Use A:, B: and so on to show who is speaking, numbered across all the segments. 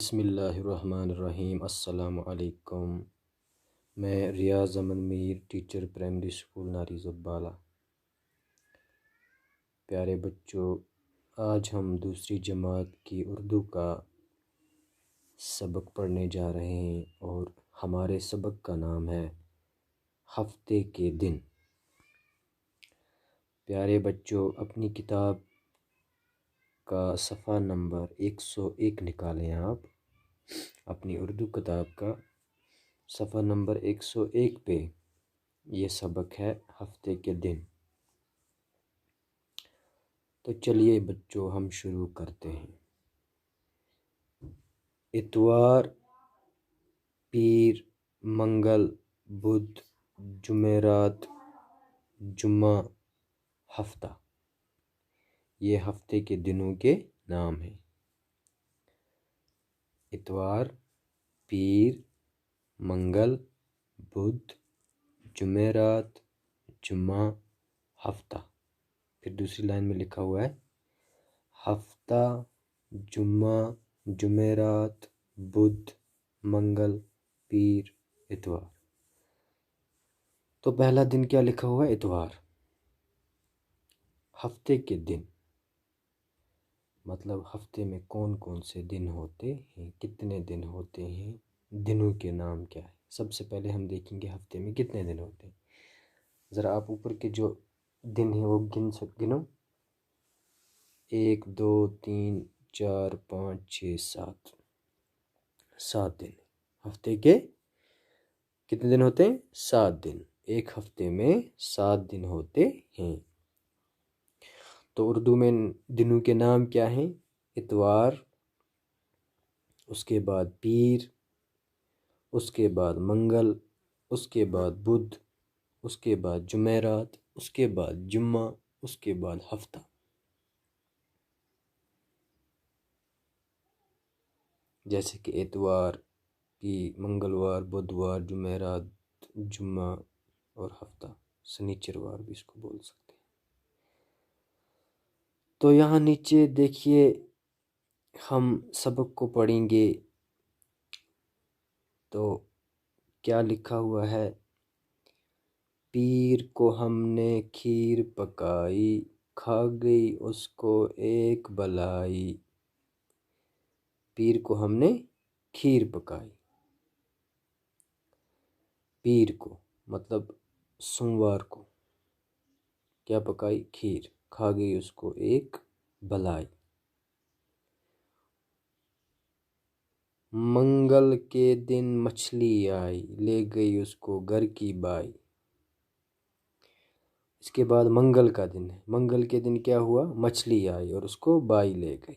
A: بسم اللہ الرحمن الرحیم۔ السلام علیکم۔ میں ریاض امن میر، ٹیچر پرائمری اسکول ناریز بالا۔ پیارے بچوں، آج ہم دوسری جماعت کی اردو کا سبق پڑھنے جا رہے ہیں اور ہمارے سبق کا نام ہے ہفتے کے دن۔ پیارے بچوں، اپنی کتاب کا صفحہ نمبر 101 نکالیں۔ آپ اپنی اردو کتاب کا صفحہ نمبر 101 پہ یہ سبق ہے ہفتے کے دن۔ تو چلیے بچوں، ہم شروع کرتے ہیں۔ اتوار، پیر، منگل، بدھ، جمعرات، جمعہ، ہفتہ، یہ ہفتے کے دنوں کے نام ہیں۔ اتوار، پیر، منگل، بدھ، جمعرات، جمعہ، ہفتہ۔ پھر دوسری لائن میں لکھا ہوا ہے ہفتہ، جمعہ، جمعرات، بدھ، منگل، پیر، اتوار۔ تو پہلا دن کیا لکھا ہوا ہے؟ اتوار۔ ہفتے کے دن مطلب ہفتے میں کون کون سے دن ہوتے ہیں، کتنے دن ہوتے ہیں، دنوں کے نام کیا ہے۔ سب سے پہلے ہم دیکھیں گے ہفتے میں کتنے دن ہوتے ہیں۔ ذرا آپ اوپر کے جو دن ہیں وہ گنو۔ 1 2 3 4 5 6 7 7 دن۔ ہفتے کے کتنے دن ہوتے ہیں؟ 7 دن۔ ایک ہفتے میں 7 دن ہوتے ہیں۔ تو اردو میں دنوں کے نام کیا ہیں؟ اتوار، اس کے بعد پیر، اس کے بعد منگل، اس کے بعد بدھ، اس کے بعد جمعرات، اس کے بعد جمعہ، اس کے بعد ہفتہ۔ جیسے کہ اتوار، منگلوار، بدھوار، جمعرات، جمعہ اور ہفتہ، سنیچروار بھی اس کو بول سکتے ہیں۔ تو یہاں نیچے دیکھیے، ہم سبق کو پڑھیں گے تو کیا لکھا ہوا ہے؟ پیر کو ہم نے کھیر پکائی، کھا گئی اس کو ایک بلائی۔ پیر کو ہم نے کھیر پکائی۔ پیر کو مطلب سوموار کو کیا پکائی؟ کھیر، کھا گئی اس کو ایک بلائی۔ منگل کے دن مچھلی آئی، لے گئی اس کو گھر کی بائی۔ اس کے بعد منگل کا دن ہے۔ منگل کے دن کیا ہوا؟ مچھلی آئی اور اس کو بائی لے گئی۔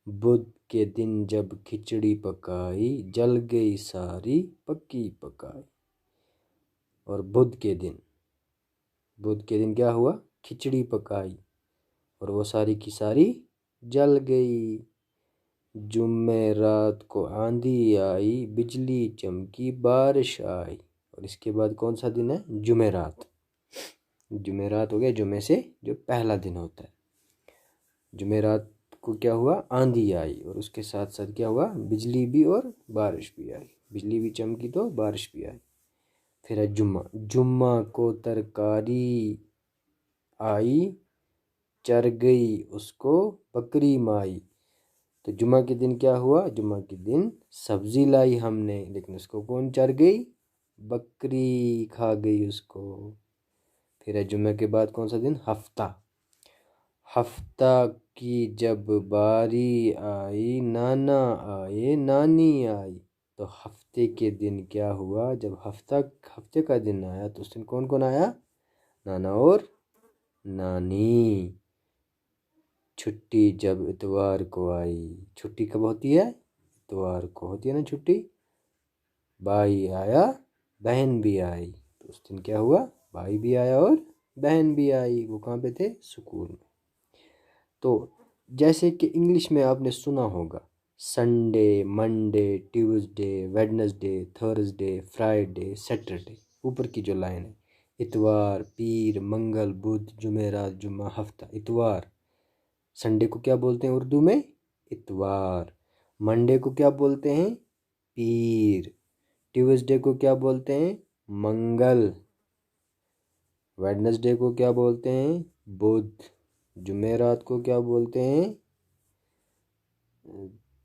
A: بدھ کے دن جب کھچڑی پکائی، جل گئی ساری پکی پکائی۔ اور بدھ کے دن کیا ہوا؟ کھچڑی پکائی اور وہ ساری کی ساری جل گئی۔ جمعرات کو آندھی آئی، بجلی چمکی بارش آئی۔ اور اس کے بعد کون سا دن ہے؟ جمعرات۔ جمعرات ہو گیا جمعے سے جو پہلا دن ہوتا ہے۔ جمعرات کو کیا ہوا؟ آندھی آئی اور اس کے ساتھ ساتھ کیا ہوا؟ بجلی بھی اور بارش بھی آئی۔ بجلی بھی چمکی تو بارش بھی آئی۔ پھر ہے جمعہ۔ جمعہ کو ترکاری آئی، چر گئی اس کو بکری مائی۔ تو جمعہ کے دن کیا ہوا؟ جمعہ کے دن سبزی لائی ہم نے، لیکن اس کو کون چر گئی؟ بکری کھا گئی اس کو۔ پھر ہے جمعہ کے بعد کون سا دن؟ ہفتہ۔ ہفتہ کی جب باری آئی، نانا آئے نانی آئی۔ تو ہفتے کے دن کیا ہوا؟ جب ہفتے کا دن آیا تو اس دن کون کون آیا؟ نانا اور نانی۔ چھٹی جب اتوار کو آئی، چھٹی کب ہوتی ہے؟ اتوار کو ہوتی ہے نا چھٹی۔ بھائی آیا، بہن بھی آئی۔ تو اس دن کیا ہوا؟ بھائی بھی آیا اور بہن بھی آئی۔ وہ کہاں پہ تھے؟ سکول میں۔ تو جیسے کہ انگلش میں آپ نے سنا ہوگا Sunday, Monday, Tuesday, Wednesday, Thursday, Friday, Saturday. اوپر کی جو لائن ہے، اتوار، پیر، منگل، بدھ، جمعرات، جمعہ، ہفتہ۔ اتوار، سنڈے کو کیا بولتے ہیں اردو میں؟ اتوار۔ मंडे को क्या बोलते हैं, पीर। ट्यूसडे को क्या बोलते हैं, मंगल। वेडनेसडे को क्या बोलते हैं, बुध। जुमेरात को क्या बोलते हैं,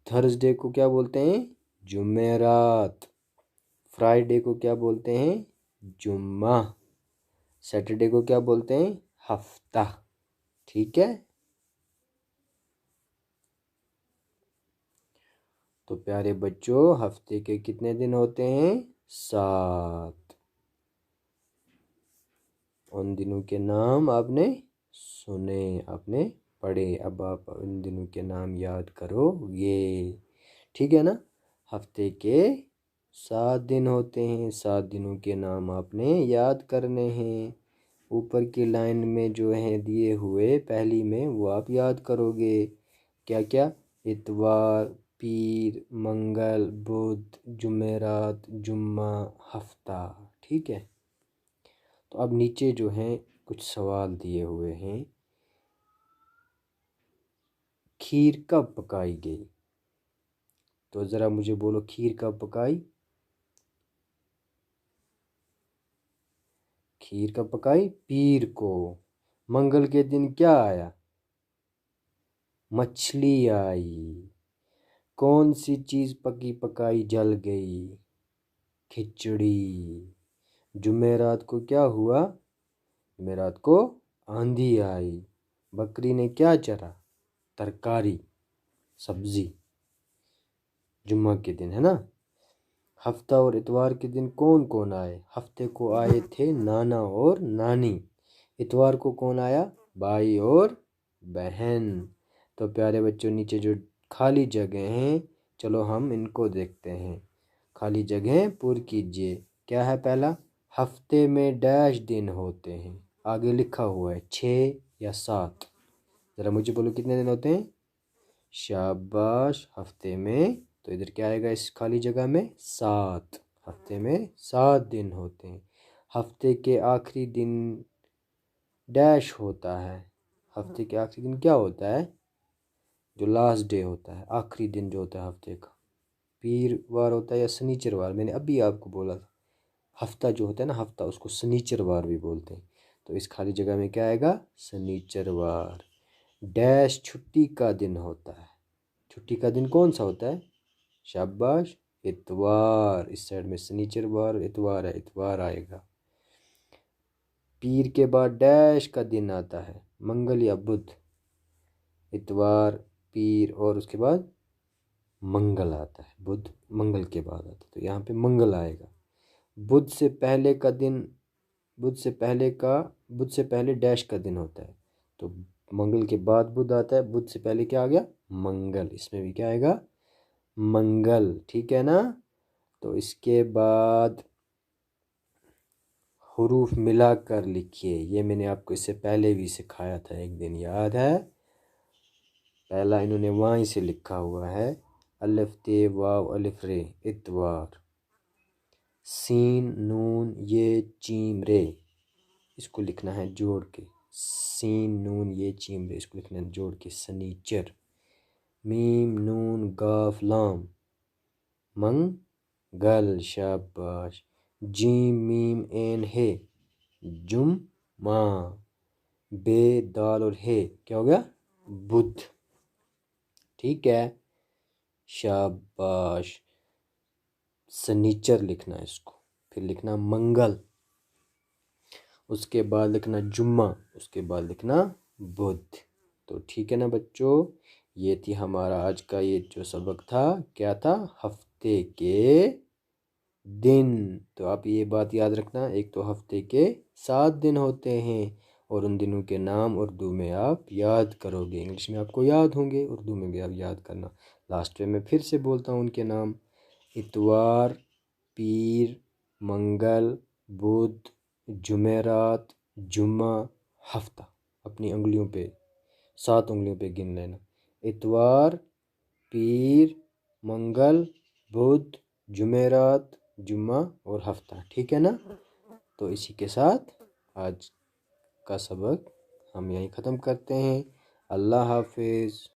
A: थर्सडे को क्या बोलते हैं, जुमेरात। फ्राइडे को क्या बोलते हैं, जुम्मा। सैटरडे को क्या बोलते हैं, हफ्ता। ठीक है। तो प्यारे बच्चों, हफ्ते के कितने दिन होते हैं, 7। उन दिनों के नाम आपने सुने, आपने पढ़े। अब आप उन दिनों के नाम याद करोगे। ठीक है ना। हफ्ते के 7 दिन होते हैं, 7 दिनों के नाम आपने याद करने हैं। ऊपर की लाइन में जो है दिए हुए पहली में वो आप याद करोगे। क्या क्या, इतवार, पीर, मंगल, बुध, जुमेरात, जुम्मा, हफ्ता। ठीक है। तो अब नीचे जो हैं कुछ सवाल दिए हुए हैं। खीर कब पकाई गई, तो ज़रा मुझे बोलो, खीर कब पकाई, खीर कब पकाई, पीर को। मंगल के दिन क्या आया, मछली आई। कौन सी चीज़ पकी पकाई जल गई, खिचड़ी। जुमेरात को क्या हुआ, जुमेरात को आंधी आई। बकरी ने क्या चरा, तरकारी, सब्जी। जुम्मा के दिन, है ना। हफ्ता और इतवार के दिन कौन कौन आए, हफ्ते को आए थे नाना और नानी। इतवार को कौन आया, भाई और बहन। तो प्यारे बच्चों, नीचे जो खाली जगह हैं, चलो हम इनको देखते हैं। खाली जगह पूरी कीजिए। क्या है पहला, हफ्ते में डैश दिन होते हैं। आगे लिखा हुआ है 6 या 7। ज़रा मुझे बोलो कितने दिन होते हैं, शाबाश। हफ्ते में, तो इधर क्या आएगा इस खाली जगह में, 7। हफ्ते में 7 दिन होते हैं। हफ्ते के आखिरी दिन डैश होता है। हफ्ते के आखिरी दिन क्या होता है, जो लास्ट डे होता है, आखिरी दिन जो होता है हफ्ते का, पीरवार होता है या शनिचरवार। मैंने अभी आपको बोला था, हफ्ता जो होता है ना, हफ्ता, उसको शनिचरवार भी बोलते हैं। तो इस खाली जगह में क्या आएगा, शनिचरवार। डैश छुट्टी का दिन होता है। छुट्टी का दिन कौन सा होता है, शाबाश, इतवार। इस साइड में शनिचरवार और इतवार है, इतवार आएगा। पीर के बाद डैश का दिन आता है, मंगल या बुध। इतवार, पीर और उसके बाद मंगल आता है, बुध मंगल के बाद आता है, तो यहाँ पे मंगल आएगा। बुध से पहले का दिन, बुध से पहले डैश का दिन होता है, तो मंगल के बाद बुध आता है। बुध से पहले क्या आ गया, मंगल। इसमें भी क्या आएगा, मंगल। ठीक है ना। तो इसके बाद हुरूफ मिला कर लिखिए। ये मैंने आपको इससे पहले भी सिखाया था एक दिन, याद है। पहला इन्होंने वहीं से लिखा हुआ है, अलिफ ते वाव अलिफ रे, इतवार। सीन नून ये चीम रे, इसको लिखना है जोड़ के। सीन नून ये चीम रे, इसको लिखना है जोड़ के, सनीचर। मीम नून गाफ लाम, मंगल, शाबाश। जीम मीम एन है, जुम्मा। बे दाल और है, क्या हो गया, बुध। ठीक है, शाबाश। सनीचर लिखना है इसको, फिर लिखना मंगल, उसके बाद लिखना जुम्मा, उसके बाद लिखना बुध। तो ठीक है ना बच्चों, ये थी हमारा आज का ये जो सबक था, क्या था, हफ्ते के दिन। तो आप ये बात याद रखना, एक तो हफ्ते के 7 दिन होते हैं, और उन दिनों के नाम उर्दू में आप याद करोगे। इंग्लिश में आपको याद होंगे, उर्दू में भी आप याद करना। लास्ट में मैं फिर से बोलता हूँ उनके नाम, इतवार, पीर, मंगल, बुध, जुमेरात, जुम्मा, हफ्ता। अपनी उंगलियों पे, 7 उंगलियों पे गिन लेना। इतवार, पीर, मंगल, बुध, जुमेरात, जुम्मा और हफ्ता। ठीक है ना। तो इसी के साथ आज का सबक हम यहीं ख़त्म करते हैं। अल्लाह हाफिज़।